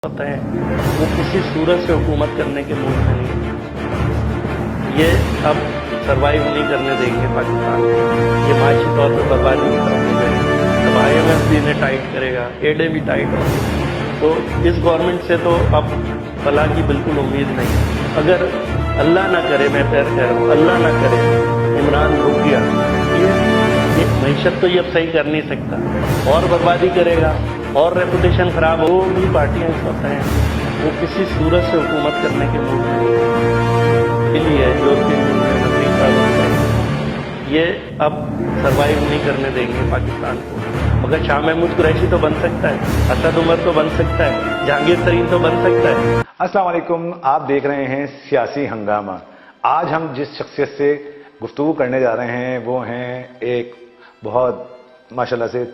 होते हैं वो किसी सूरत से हुकूमत करने के मूड में नहीं। ये अब सर्वाइव नहीं करने देंगे पाकिस्तान को। ये माशी तौर पर बर्बादी की तरफ ले जाएंगे। अब IMF भी इन्हें टाइट करेगा, एडे भी टाइट होंगे। तो इस गवर्नमेंट से तो अब भला की बिल्कुल उम्मीद नहीं। अगर अल्लाह ना करे, मैं फिर कह रहा हूँ, अल्लाह ना करे इमरान रुक गया, ये मईशत तो ये अब सही कर नहीं सकता, और बर्बादी करेगा और रेपुटेशन खराब हो। भी पार्टियां इस वक्त हैं वो किसी सूरत से हुकूमत करने के मूड में नहीं। इसलिए यूरोपियन यूनियन, अमेरिका, ये अब सर्वाइव नहीं करने देंगे पाकिस्तान को। मगर शाह महमूद कुरैशी तो बन सकता है, असद उमर तो बन सकता है, जहांगीर तरीन तो बन सकता है। अस्सलाम वालेकुम, आप देख रहे हैं सियासी हंगामा। आज हम जिस शख्सियत से गुफ्तगू करने जा रहे हैं वो हैं एक बहुत माशाल्लाह से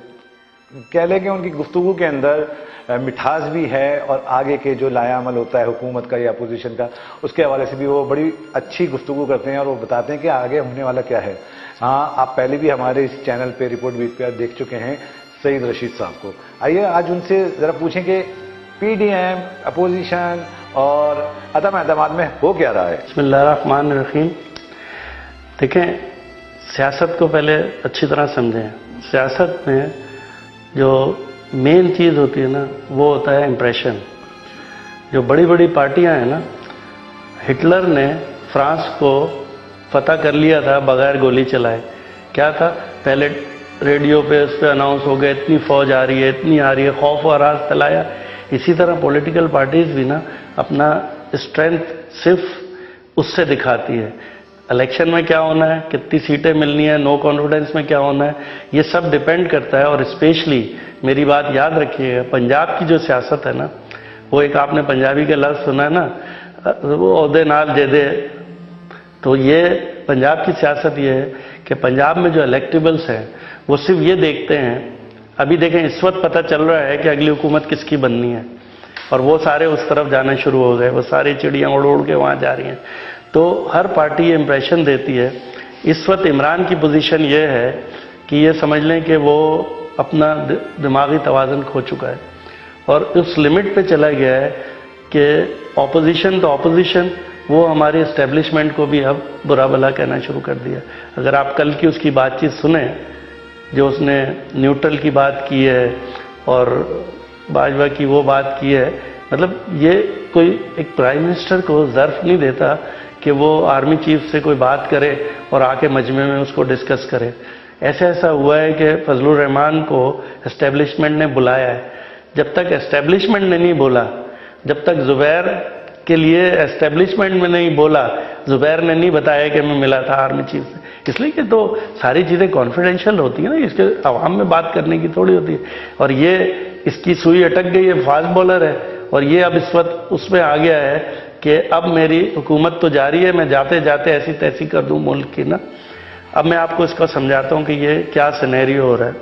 कह लें कि उनकी गुफ्तगू के अंदर मिठास भी है, और आगे के जो लाया अमल होता है हुकूमत का या अपोजिशन का, उसके हवाले से भी वो बड़ी अच्छी गुफ्तगू करते हैं और वो बताते हैं कि आगे होने वाला क्या है। हाँ, आप पहले भी हमारे इस चैनल पे रिपोर्ट बीट पे देख चुके हैं सईद रशीद साहब को। आइए आज उनसे ज़रा पूछें कि PDM, अपोजिशन और अदम एतमाद में हो क्या रहा है। बिस्मिल्लाहिर्रहमानिर्रहीम। देखें, सियासत को पहले अच्छी तरह समझें। सियासत में जो मेन चीज़ होती है ना, वो होता है इम्प्रेशन। जो बड़ी बड़ी पार्टियां हैं ना, हिटलर ने फ्रांस को फतह कर लिया था बगैर गोली चलाए। क्या था, पहले रेडियो पे उस पर अनाउंस हो गया इतनी फौज आ रही है, इतनी आ रही है, खौफ और राज फैलाया। इसी तरह पॉलिटिकल पार्टीज भी ना अपना स्ट्रेंथ सिर्फ उससे दिखाती है। इलेक्शन में क्या होना है, कितनी सीटें मिलनी है, नो कॉन्फिडेंस में क्या होना है, ये सब डिपेंड करता है। और स्पेशली मेरी बात याद रखिएगा, पंजाब की जो सियासत है ना, वो एक आपने पंजाबी का लफ्ज़ सुना है ना, वो ओहदे नाल जेदे। तो ये पंजाब की सियासत ये है कि पंजाब में जो इलेक्टेबल्स हैं वो सिर्फ ये देखते हैं। अभी देखें, इस वक्त पता चल रहा है कि अगली हुकूमत किसकी बननी है, और वो सारे उस तरफ जाना शुरू हो गए। वो सारी चिड़ियाँ उड़ उड़ के वहाँ जा रही हैं। तो हर पार्टी ये इम्प्रेशन देती है। इस वक्त इमरान की पोजीशन ये है कि ये समझ लें कि वो अपना दिमागी तवाज़ुन खो चुका है और उस लिमिट पे चला गया है कि ऑपोजिशन तो ऑपोजिशन, वो हमारे इस्टेब्लिशमेंट को भी अब बुरा भला कहना शुरू कर दिया। अगर आप कल की उसकी बातचीत सुने, जो उसने न्यूट्रल की बात की है और बाजवा की वो बात की है, मतलब ये कोई एक प्राइम मिनिस्टर को ज़र्फ नहीं देता कि वो आर्मी चीफ से कोई बात करे और आके मजमे में उसको डिस्कस करे। ऐसा हुआ है कि फजलुर रहमान को एस्टेब्लिशमेंट ने बुलाया है। जब तक एस्टेब्लिशमेंट ने नहीं बोला, जब तक जुबैर के लिए एस्टेब्लिशमेंट में नहीं बोला, जुबैर ने नहीं बताया कि मैं मिला था आर्मी चीफ से, इसलिए कि तो सारी चीज़ें कॉन्फिडेंशियल होती हैं ना, इसके अवाम में बात करने की थोड़ी होती है। और ये इसकी सुई अटक गई है, फास्ट बॉलर है, और ये अब इस वक्त उसमें आ गया है कि अब मेरी हुकूमत तो जारी है, मैं जाते जाते ऐसी तैसी कर दूं मुल्क की ना। अब मैं आपको इसको समझाता हूं कि ये क्या सिनेरियो हो रहा है।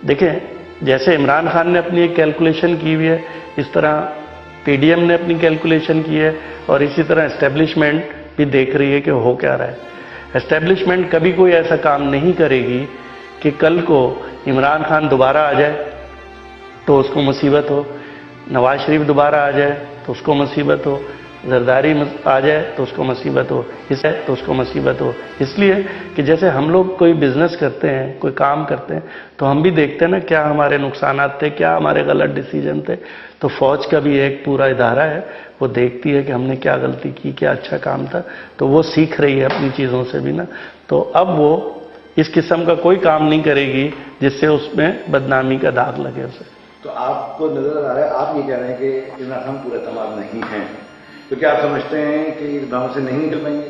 देखें, जैसे इमरान खान ने अपनी एक कैलकुलेशन की हुई है, इस तरह PDM ने अपनी कैलकुलेशन की है, और इसी तरह एस्टेब्लिशमेंट भी देख रही है कि हो क्या रहा है। एस्टेब्लिशमेंट कभी कोई ऐसा काम नहीं करेगी कि कल को इमरान खान दोबारा आ जाए तो उसको मुसीबत हो, नवाज शरीफ दोबारा आ जाए तो उसको मुसीबत हो, जरदारी आ जाए तो उसको मुसीबत हो, इससे तो उसको मुसीबत हो। इसलिए कि जैसे हम लोग कोई बिजनेस करते हैं, कोई काम करते हैं, तो हम भी देखते हैं ना क्या हमारे नुकसानात थे, क्या हमारे गलत डिसीजन थे। तो फौज का भी एक पूरा इदारा है, वो देखती है कि हमने क्या गलती की, क्या अच्छा काम था, तो वो सीख रही है अपनी चीज़ों से भी ना। तो अब वो इस किस्म का कोई काम नहीं करेगी जिससे उसमें बदनामी का दाग लगे उसे। तो आपको नजर आ रहा है, आप ये कह रहे हैं कि इमरान खान पूरा तमाम नहीं है, तो क्या आप समझते हैं कि इस गांव से नहीं निकल पाएंगे?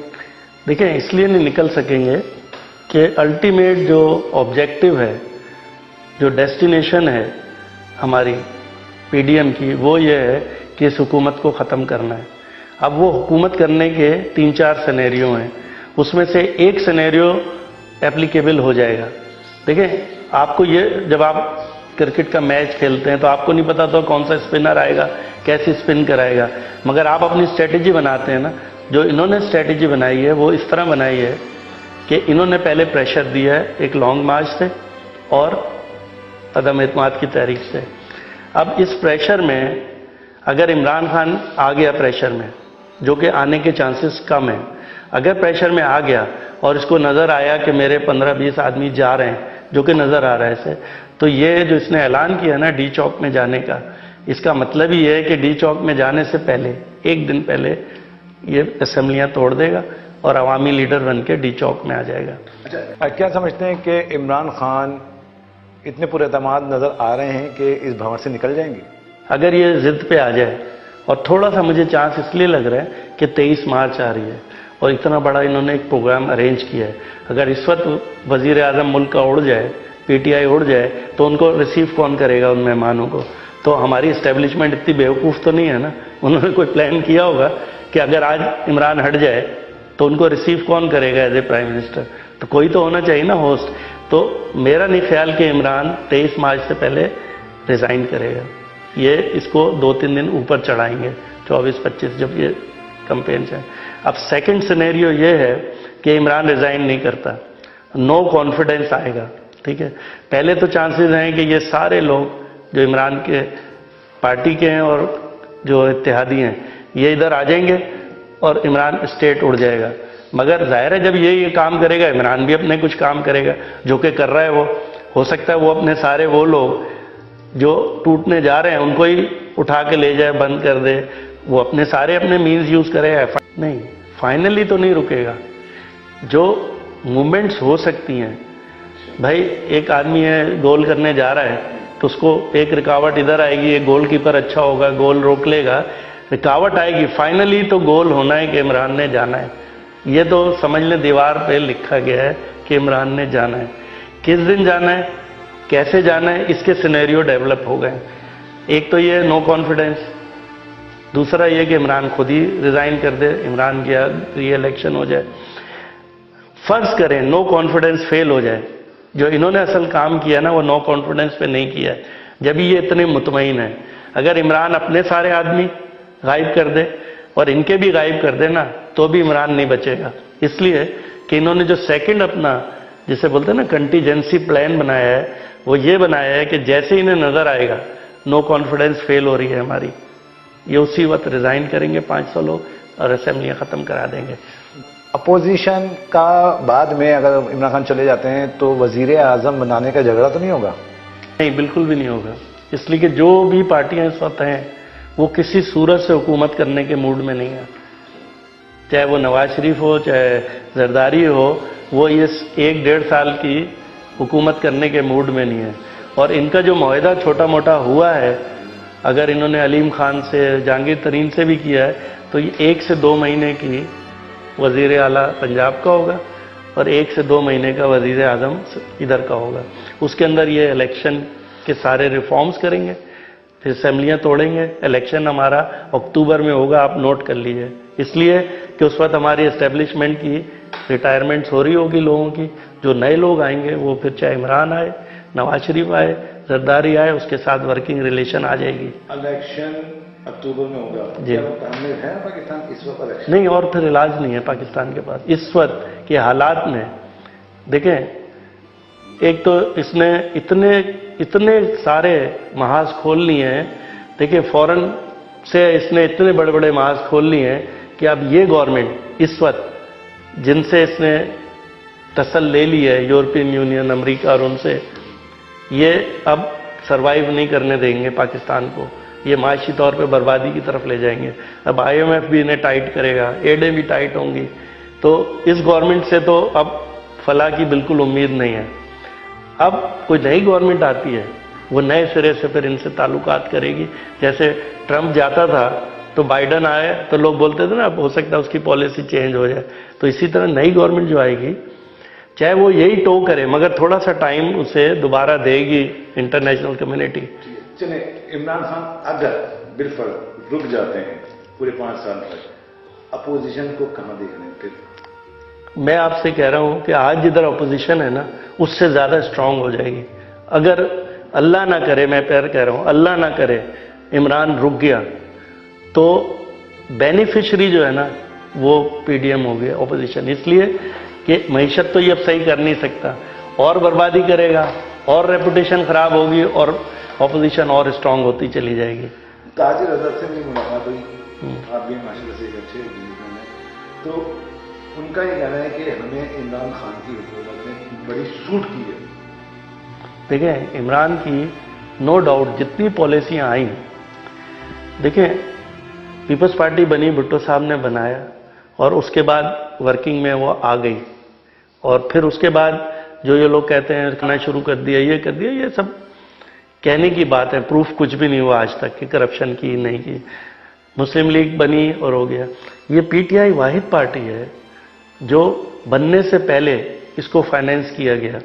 देखें, इसलिए नहीं निकल सकेंगे कि अल्टीमेट जो ऑब्जेक्टिव है, जो डेस्टिनेशन है हमारी PDM की, वो ये है कि इस हुकूमत को ख़त्म करना है। अब वो हुकूमत करने के 3-4 सिनेरियो हैं, उसमें से एक सिनेरियो एप्लीकेबल हो जाएगा। देखें, आपको ये, जब आप क्रिकेट का मैच खेलते हैं तो आपको नहीं पता तो कौन सा स्पिनर आएगा, कैसे स्पिन कराएगा, मगर आप अपनी स्ट्रेटेजी बनाते हैं ना। जो इन्होंने स्ट्रेटेजी बनाई है वो इस तरह बनाई है कि इन्होंने पहले प्रेशर दिया है एक लॉन्ग मार्च से और अदम एतमाद की तहरीक से। अब इस प्रेशर में اگر عمران خان آ گیا پریشر میں، جو کہ آنے کے چانسز کم ہیں، اگر پریشر میں آ گیا اور اس کو نظر آیا کہ میرے 15-20 آدمی جا رہے ہیں، جو کہ نظر آ رہا ہے اسے، تو یہ جو اس نے اعلان کیا نا ڈی چوک میں جانے کا، اس کا مطلب یہ ہے کہ ڈی چوک میں جانے سے پہلے، ایک دن پہلے یہ اسمبلیاں توڑ دے گا اور عوامی لیڈر بن کے ڈی چوک میں آ جائے گا۔ اچھا، کیا سمجھتے ہیں کہ عمران خان اتنے پر اعتماد نظر آ رہے ہیں کہ اس بھون سے نکل جائیں گے؟ اگر یہ ضد پہ آ جائے، اور تھوڑا سا مجھے چانس اس لیے لگ رہا ہے کہ 23 مارچ آ رہی ہے اور اتنا بڑا انہوں نے ایک پروگرام ارینج کیا ہے، اگر اس وقت وزیر اعظم ملک کا اڑ جائے، پی ٹی آئی اڑ جائے، تو ان کو ریسیو کون کرے گا ان مہمانوں کو؟ تو ہماری اسٹیبلشمنٹ اتنی بیوقوف تو نہیں ہے نا، انہوں نے کوئی پلان کیا ہوگا کہ اگر آج عمران ہٹ جائے تو ان کو ریسیو کون کرے گا ایز اے پرائم منسٹر؟ تو کوئی تو ہونا چاہیے نا ہوسٹ۔ تو میرا نہیں خیال کہ عمران 23 مارچ سے پہلے ریزائن کرے گا، یہ اس کو 2-3 دن اوپر چڑھائیں گے، 24-25 جب یہ کمپین سے۔ اب سیکنڈ سینیریو یہ ہے کہ عمران ریزائن نہیں کرتا، نو کانفیڈنس آئے گا، ٹھیک ہے؟ پہلے تو چانسز ہیں کہ یہ سارے لوگ جو عمران کے پارٹی کے ہیں اور جو اتحادی ہیں، یہ ادھر آ جائیں گے اور عمران اسٹیٹ اڑ جائے گا۔ مگر ظاہر ہے جب یہ کام کرے گا، عمران بھی اپنے کچھ کام کرے گا جو کہ کر رہا ہے، وہ ہو سکتا ہے وہ اپنے سارے وہ لوگ جو ٹوٹنے جا رہے ہیں ان کو ہی اٹھا کے لے جائے، بند کر دے، وہ اپنے سارے اپنے مینز یوز کرے گا۔ نہیں، فائنلی تو نہیں رکے گا۔ جو موومنٹس ہو سکتی ہیں، بھائی ایک آدمی ہے گول کرنے جا رہا ہے تو اس کو ایک رکاوٹ ادھر آئے گی، ایک گول کیپر اچھا ہوگا، گول روک لے گا، رکاوٹ آئے گی، فائنلی تو گول ہونا ہے کہ عمران نے جانا ہے۔ یہ تو سمجھ لیں دیوار پہ لکھا گیا ہے کہ عمران نے جانا ہے۔ کس دن جانا ہے، کیسے جانا ہے، اس کے سینیریو ڈیولپ ہو گئے۔ ایک تو یہ نو کانفیڈنس، دوسرا یہ کہ عمران خود ہی ریزائن کر دے، عمران کی ری الیکشن ہو جائے۔ فرض کریں نو کانفیڈنس فیل ہو جائے، جو انہوں نے اصل کام کیا نا وہ نو کانفیڈنس پہ نہیں کیا ہے، جب یہ اتنے مطمئن ہیں۔ اگر عمران اپنے سارے آدمی غائب کر دے اور ان کے بھی غائب کر دے نا تو بھی عمران نہیں بچے گا، اس لیے کہ انہوں نے جو سیکنڈ اپنا جسے بولتے ہیں نا کنٹیجنسی پلان بنایا ہے، وہ یہ بنایا ہے کہ جیسے انہیں نظر آئے گا نو کانفیڈنس فیل ہو رہی ہے ہماری، یہ اسی وقت ریزائن کریں گے 500 لوگ اور اسمبلیاں ختم کرا دیں گے۔ اپوزیشن کا بعد میں اگر عمران خان چلے جاتے ہیں تو وزیر اعظم بنانے کا جھگڑا تو نہیں ہوگا؟ نہیں، بالکل بھی نہیں ہوگا، اس لیے کہ جو بھی پارٹیاں اس وقت ہیں وہ کسی صورت سے حکومت کرنے کے موڈ میں نہیں ہے، چاہے وہ نواز شریف ہو چاہے زرداری ہو، وہ اس 1-1.5 سال کی حکومت کرنے کے موڈ میں نہیں ہے۔ اور ان کا جو معاہدہ چھوٹا موٹا ہوا ہے، اگر انہوں نے علیم خان سے جہانگیر ترین سے بھی کیا ہے تو یہ 1 سے 2 مہینے کی وزیر اعلیٰ پنجاب کا ہوگا اور 1 سے 2 مہینے کا وزیر اعظم ادھر کا ہوگا۔ اس کے اندر یہ الیکشن کے سارے ریفارمز کریں گے، پھر اسمبلیاں توڑیں گے۔ الیکشن ہمارا اکتوبر میں ہوگا، آپ نوٹ کر لیجئے، اس لیے کہ اس وقت ہماری اسٹیبلشمنٹ کی ریٹائرمنٹس ہو رہی ہوگی لوگوں کی، جو نئے لوگ آئیں گے وہ پھر چاہے عمران آئے، نواز شریف آئے، زرداری آئے، اس کے ساتھ ورکنگ ریلیشن آ جائے گی۔ الیکشن اکتوبر میں ہوگا جی، ہے پاکستان اس وقت الیکشن نہیں، اور پھر علاج نہیں ہے پاکستان کے پاس اس وقت کے حالات میں۔ دیکھیں، ایک تو اس نے اتنے سارے محاذ کھول لیے ہیں، دیکھیں فوراً سے اس نے اتنے بڑے بڑے محاذ کھول لیے ہیں کہ اب یہ گورنمنٹ اس وقت جن سے اس نے تسل لے لی ہے، یورپین یونین، امریکہ اور ان سے، یہ اب سروائیو نہیں کرنے دیں گے پاکستان کو، یہ معاشی طور پہ بربادی کی طرف لے جائیں گے۔ اب IMF بھی انہیں ٹائٹ کرے گا، ایڈیں بھی ٹائٹ ہوں گی، تو اس گورنمنٹ سے تو اب فلاح کی بالکل امید نہیں ہے۔ اب کوئی نئی گورنمنٹ آتی ہے، وہ نئے سرے سے پھر ان سے تعلقات کرے گی۔ جیسے ٹرمپ جاتا تھا تو بائیڈن آئے تو لوگ بولتے تھے نا اب ہو سکتا ہے اس کی پالیسی چینج ہو جائے، تو اسی طرح نئی گورنمنٹ جو آئے گی چاہے وہ یہی ٹو کرے مگر تھوڑا سا ٹائم اسے دوبارہ دے گی انٹرنیشنل کمیونٹی۔ چلیں، عمران خان اگر بالفعل رک جاتے ہیں پورے 5 سال تک، اپوزیشن کو کہاں دیکھ رہے ہیں پھر؟ میں آپ سے کہہ رہا ہوں کہ آج جدھر اپوزیشن ہے نا اس سے زیادہ اسٹرانگ ہو جائے گی۔ اگر اللہ نہ کرے، میں پھر کہہ رہا ہوں اللہ نہ کرے عمران رک گیا تو بینیفیشری جو ہے نا وہ PDM ہو گیا، اپوزیشن، اس لیے کہ معیشت تو یہ اب صحیح کر نہیں سکتا، اور بربادی کرے گا اور ریپوٹیشن خراب ہوگی اور اپوزیشن اور اسٹرانگ ہوتی چلی جائے گی۔ ताजिर अजहर से मेरी मुलाकात हुई, आप भी माशाल्लाह से एक अच्छे बिजनेसमैन हैं, तो उनका ये कहना है कि हमें इमरान खान की हुकूमत ने बड़ी सूट की है। देखिए, इमरान की नो डाउट जितनी पॉलिसियां आई, देखिए पीपल्स पार्टी बनी, भुट्टो साहब ने बनाया और उसके बाद वर्किंग में वो आ गई, और फिर उसके बाद जो ये लोग कहते हैं करना शुरू कर दिया, ये कर दिया, ये सब कहने की बात है, प्रूफ कुछ भी नहीं हुआ आज तक कि करप्शन की नहीं की। मुस्लिम लीग बनी और हो गया। ये पीटीआई वाहिद पार्टी है जो बनने से पहले इसको फाइनेंस किया गया,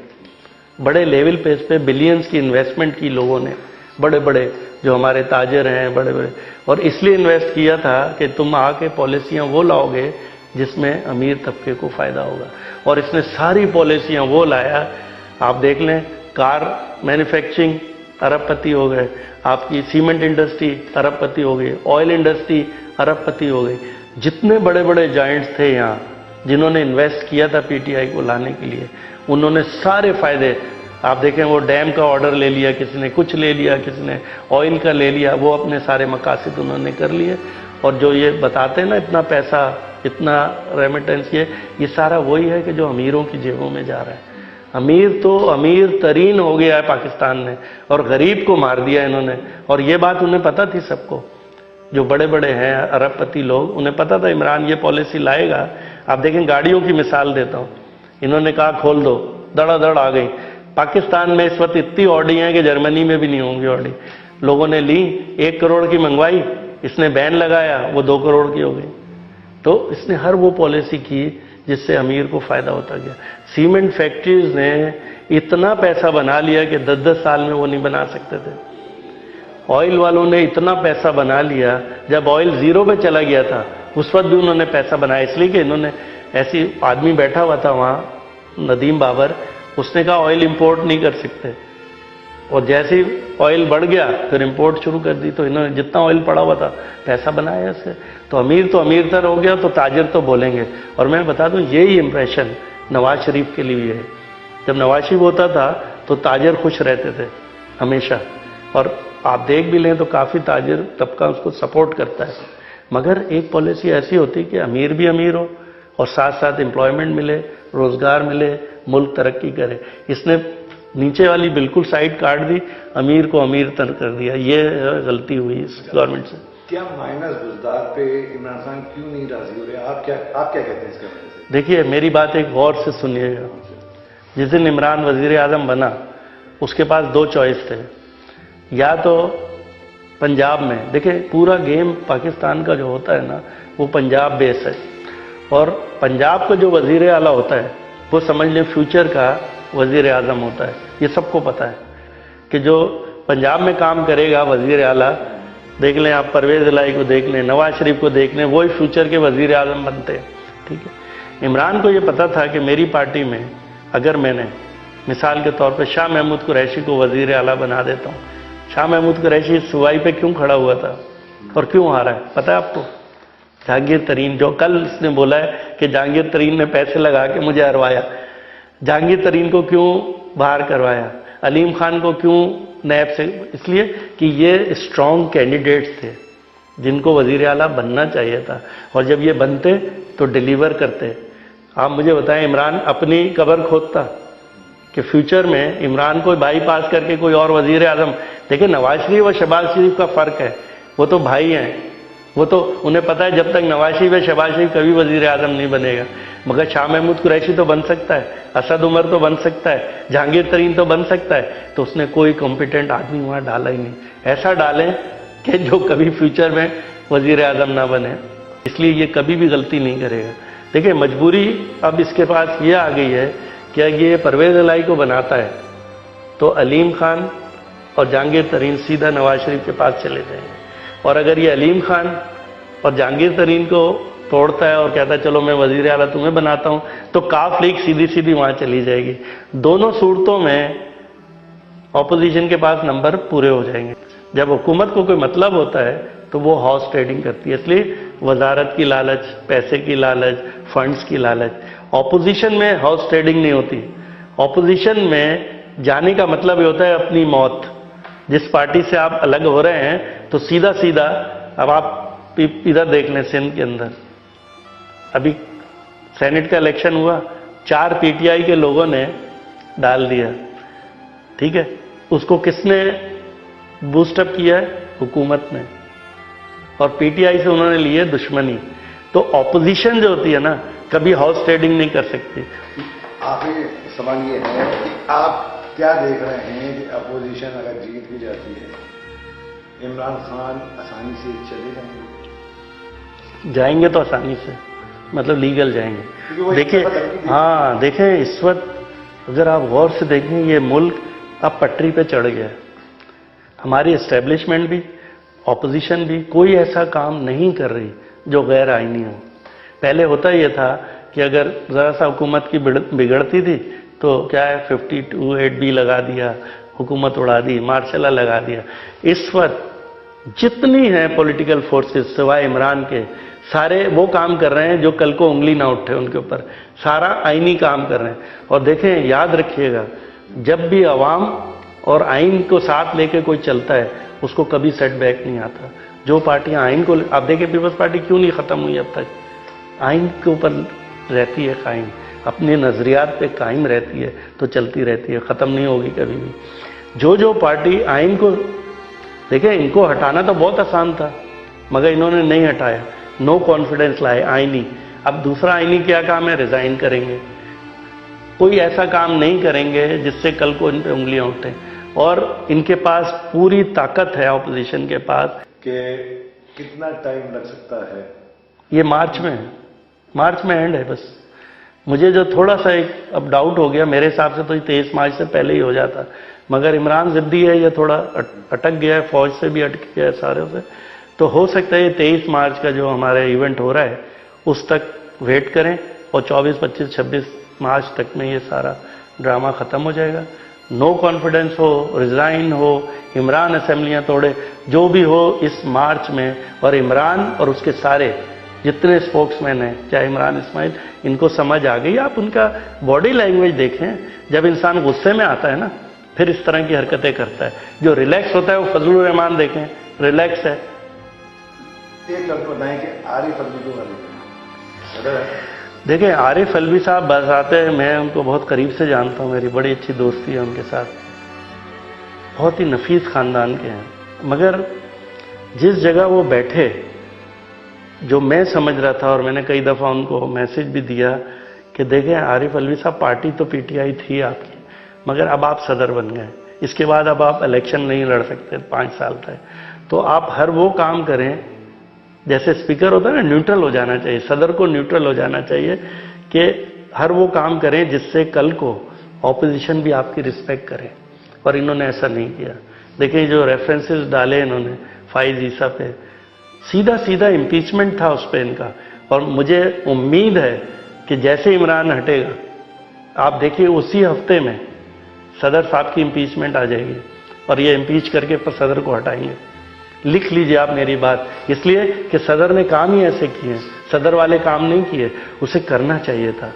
बड़े लेवल पे इस पे बिलियंस की इन्वेस्टमेंट की लोगों ने, बड़े बड़े जो हमारे ताजिर हैं बड़े बड़े, और इसलिए इन्वेस्ट किया था कि तुम आके पॉलिसियां वो लाओगे जिसमें अमीर तबके को फायदा होगा, और इसने सारी पॉलिसियां वो लाया। आप देख लें, कार मैन्युफैक्चरिंग अरबपति हो गए, आपकी सीमेंट इंडस्ट्री अरबपति हो गई, ऑयल इंडस्ट्री अरबपति हो गई। जितने बड़े बड़े जायंट्स थे यहाँ जिन्होंने इन्वेस्ट किया था पीटीआई को लाने के लिए, उन्होंने सारे फायदे, आप देखें वो डैम का ऑर्डर ले लिया किसी ने, कुछ ले लिया किसी ने, ऑयल का ले लिया, वो अपने सारे मकासद उन्होंने कर लिए। और जो ये बताते हैं ना इतना पैसा, इतना रेमिटेंस, ये सारा वही है कि जो अमीरों की जेबों में जा रहा है। अमीर तो अमीर तरीन हो गया है पाकिस्तान ने, और गरीब को मार दिया इन्होंने। और ये बात उन्हें पता थी सबको, जो बड़े बड़े हैं अरबपति लोग, उन्हें पता था इमरान ये पॉलिसी लाएगा। आप देखें, गाड़ियों की मिसाल देता हूं, इन्होंने कहा खोल दो, धड़ाधड़ आ गई। पाकिस्तान में इस वक्त इतनी ऑडी हैं कि जर्मनी में भी नहीं होंगी ऑडी। लोगों ने ली, 1 करोड़ की मंगवाई, इसने बैन लगाया, वो 2 करोड़ की हो गई। तो इसने हर वो पॉलिसी की जिससे अमीर को फायदा होता गया। सीमेंट फैक्ट्रीज ने इतना पैसा बना लिया कि 10-10 साल में वो नहीं बना सकते थे। ऑयल वालों ने इतना पैसा बना लिया, जब ऑयल जीरो पे चला गया था उस वक्त भी उन्होंने पैसा बनाया, इसलिए कि इन्होंने, ऐसी आदमी बैठा हुआ था वहां नदीम बाबर, उसने कहा ऑयल इंपोर्ट नहीं कर सकते, और जैसे ही ऑयल बढ़ गया फिर इंपोर्ट शुरू कर दी। तो इन्होंने जितना ऑयल पड़ा हुआ था पैसा बनाया इससे। तो अमीर तर हो गया तो ताजिर तो बोलेंगे। और मैं बता दूं, यही इंप्रेशन नवाज शरीफ के लिए भी है। जब नवाज शरीफ होता था तो ताजिर खुश रहते थे हमेशा, और आप देख भी लें तो काफ़ी ताजिर तबका उसको सपोर्ट करता है। मगर एक पॉलिसी ऐसी होती कि अमीर भी अमीर हो और साथ साथ एम्प्लॉयमेंट मिले, रोजगार मिले, मुल्क तरक्की करे। इसने नीचे वाली बिल्कुल साइड काट दी, अमीर को अमीर तर कर दिया। ये गलती हुई इस गवर्नमेंट से। क्या माइनस बुजदार पे इमरान खान क्यों नहीं राजी हो रहे? आप क्या कहते हैं इसके बारे में? देखिए, मेरी बात एक गौर से सुनिएगा। जिस दिन इमरान वजीर आजम बना, उसके पास 2 चॉइस थे। या तो पंजाब में, देखिए पूरा गेम पाकिस्तान का जो होता है ना, वो पंजाब बेस है, और पंजाब का जो वजीर आला होता है वो समझ लें फ्यूचर का वजीर आजम होता है। ये सबको पता है कि जो पंजाब में काम करेगा वजीर आला, देख लें आप परवेज इलाही को देख लें, नवाज शरीफ को देख लें, वही फ्यूचर के वजीर आजम बनते हैं। ठीक है, इमरान को ये पता था कि मेरी पार्टी में अगर मैंने मिसाल के तौर पे शाह महमूद कुरैशी को वजीर आला बना देता हूँ। शाह महमूद कुरैशी सूबाई पे क्यों खड़ा हुआ था और क्यों हारा है पता है आपको? जहांगीर तरीन, जो कल इसने बोला है कि जहांगीर तरीन ने पैसे लगा के मुझे हरवाया, जहांगीर तरीन को क्यों बाहर करवाया? अलीम खान को क्यों नैब से? इसलिए कि ये स्ट्रॉन्ग कैंडिडेट्स थे जिनको वजीर आला बनना चाहिए था, और जब ये बनते तो डिलीवर करते। आप मुझे बताएं, इमरान अपनी कब्र खोदता कि फ्यूचर में इमरान को बाईपास करके कोई और वजीर आजम? देखिए, नवाज शरीफ और शहबाज शरीफ का फर्क है, वो तो भाई हैं, वो तो उन्हें पता है जब तक नवाज शरीफ या शहबाज शरीफ कभी वजीर आजम नहीं बनेगा। मगर शाह महमूद कुरैशी तो बन सकता है, असद उमर तो बन सकता है, जहांगीर तरीन तो बन सकता है। तो उसने कोई कॉम्पिटेंट आदमी वहां डाला ही नहीं। ऐसा डालें कि जो कभी फ्यूचर में वजीर आजम ना बने, इसलिए ये कभी भी गलती नहीं करेगा। देखिए, मजबूरी अब इसके पास ये आ गई है कि ये परवेज इलाही को बनाता है तो अलीम खान और जहांगीर तरीन सीधा नवाज शरीफ के पास चले जाएंगे, और अगर ये अलीम खान और जहांगीर तरीन को तोड़ता है और कहता है चलो मैं वजीर आला तुम्हें बनाता हूं, तो काफ लीग सीधी सीधी वहां चली जाएगी। दोनों सूरतों में ऑपोजिशन के पास नंबर पूरे हो जाएंगे। जब हुकूमत को कोई मतलब होता है तो वो हॉर्स ट्रेडिंग करती है, इसलिए वजारत की लालच, पैसे की लालच, फंड्स की लालच। ऑपोजिशन में हॉर्स ट्रेडिंग नहीं होती। ऑपोजिशन में जाने का मतलब ये होता है अपनी मौत, जिस पार्टी से आप अलग हो रहे हैं तो सीधा सीधा अब आप इधर देख लें, सिंध के अंदर अभी सेनेट का इलेक्शन हुआ, 4 पीटीआई के लोगों ने डाल दिया, ठीक है। उसको किसने बूस्टअप किया है? हुकूमत ने, और पीटीआई से उन्होंने ली है दुश्मनी। तो ऑपोजिशन जो होती है ना, कभी हाउस ट्रेडिंग नहीं कर सकती। आखिरी सवाल ये है कि आप क्या देख रहे हैं कि अपोजिशन अगर जीत भी जाती है, इमरान खान आसानी से चले जाएंगे? जाएंगे तो आसानी से, मतलब लीगल जाएंगे। देखिए, हाँ देखें, इस वक्त अगर आप गौर से देखें, ये मुल्क अब पटरी पे चढ़ गया है। हमारी एस्टेब्लिशमेंट भी, ऑपोजिशन भी कोई ऐसा काम नहीं कर रही जो गैर आईनी हो। पहले होता ये था कि अगर ज़रा सा हुकूमत की बिगड़ती थी तो क्या है, 52(8) लगा दिया, हुकूमत उड़ा दी, मार्शल लॉ लगा दिया। इस वक्त जितनी हैं पॉलिटिकल फोर्सेस सिवाय इमरान के, सारे वो काम कर रहे हैं जो कल को उंगली ना उठे उनके ऊपर, सारा आईनी काम कर रहे हैं। और देखें, याद रखिएगा, जब भी अवाम और आइन को साथ लेके कोई चलता है उसको कभी सेटबैक नहीं आता। जो पार्टियां आइन को, आप देखें पीपल्स पार्टी क्यों नहीं खत्म हुई अब तक? आइन के ऊपर रहती है कायम, अपने नजरियात पे कायम रहती है, तो चलती रहती है, खत्म नहीं होगी कभी भी। जो पार्टी आइन को, देखें, इनको हटाना तो बहुत आसान था मगर इन्होंने नहीं हटाया, नो कॉन्फिडेंस लाए आईनी। अब दूसरा आईनी क्या काम है? रिजाइन करेंगे, कोई ऐसा काम नहीं करेंगे जिससे कल को इन पे उंगलियां उठें। और इनके पास पूरी ताकत है ऑपोजिशन के पास। कि कितना टाइम लग सकता है? ये मार्च में है, मार्च में एंड है बस। मुझे जो थोड़ा सा एक अब डाउट हो गया, मेरे हिसाब से तो 23 मार्च से पहले ही हो जाता, मगर इमरान जिद्दी है, ये थोड़ा अटक गया है, फौज से भी अटक गया है सारे से। तो हो सकता है ये 23 मार्च का जो हमारे इवेंट हो रहा है उस तक वेट करें और 24, 25, 26 मार्च तक में ये सारा ड्रामा खत्म हो जाएगा। नो कॉन्फिडेंस हो, रिजाइन हो, इमरान असेंबलियां तोड़े, जो भी हो इस मार्च में, और इमरान और उसके सारे जितने स्पोक्समैन हैं, चाहे इमरान इस्माइल, इनको समझ आ गई। आप उनका बॉडी लैंग्वेज देखें, जब इंसान गुस्से में आता है ना फिर इस तरह की हरकतें करता है। जो रिलैक्स होता है वो फजलुर रहमान देखें, रिलैक्स है। एक लफ्ज़ बताएं कि आरिफ अलवी को देखें, आरिफ अलवी साहब बताते हैं, मैं उनको बहुत करीब से जानता हूँ, मेरी बड़ी अच्छी दोस्ती है उनके साथ, बहुत ही नफीस खानदान के हैं। मगर जिस जगह वो बैठे, जो मैं समझ रहा था, और मैंने कई दफ़ा उनको मैसेज भी दिया कि देखें आरिफ अलवी साहब, पार्टी तो पीटीआई थी आपकी, मगर अब आप सदर बन गए, इसके बाद अब आप इलेक्शन नहीं लड़ सकते 5 साल तक। तो आप हर वो काम करें, जैसे स्पीकर होता है ना, न्यूट्रल हो जाना चाहिए, सदर को न्यूट्रल हो जाना चाहिए, कि हर वो काम करें जिससे कल को ऑपोजिशन भी आपकी रिस्पेक्ट करे। और इन्होंने ऐसा नहीं किया। देखिए, जो रेफरेंसेस डाले इन्होंने फाइज ईसा पे, सीधा सीधा इम्पीचमेंट था उस पर इनका। और मुझे उम्मीद है कि जैसे इमरान हटेगा, आप देखिए उसी हफ्ते में सदर साहब की इम्पीचमेंट आ जाएगी और ये इम्पीच करके सदर को हटाएंगे। लिख लीजिए आप मेरी बात, इसलिए कि सदर ने काम ही ऐसे किए, सदर वाले काम नहीं किए, उसे करना चाहिए था।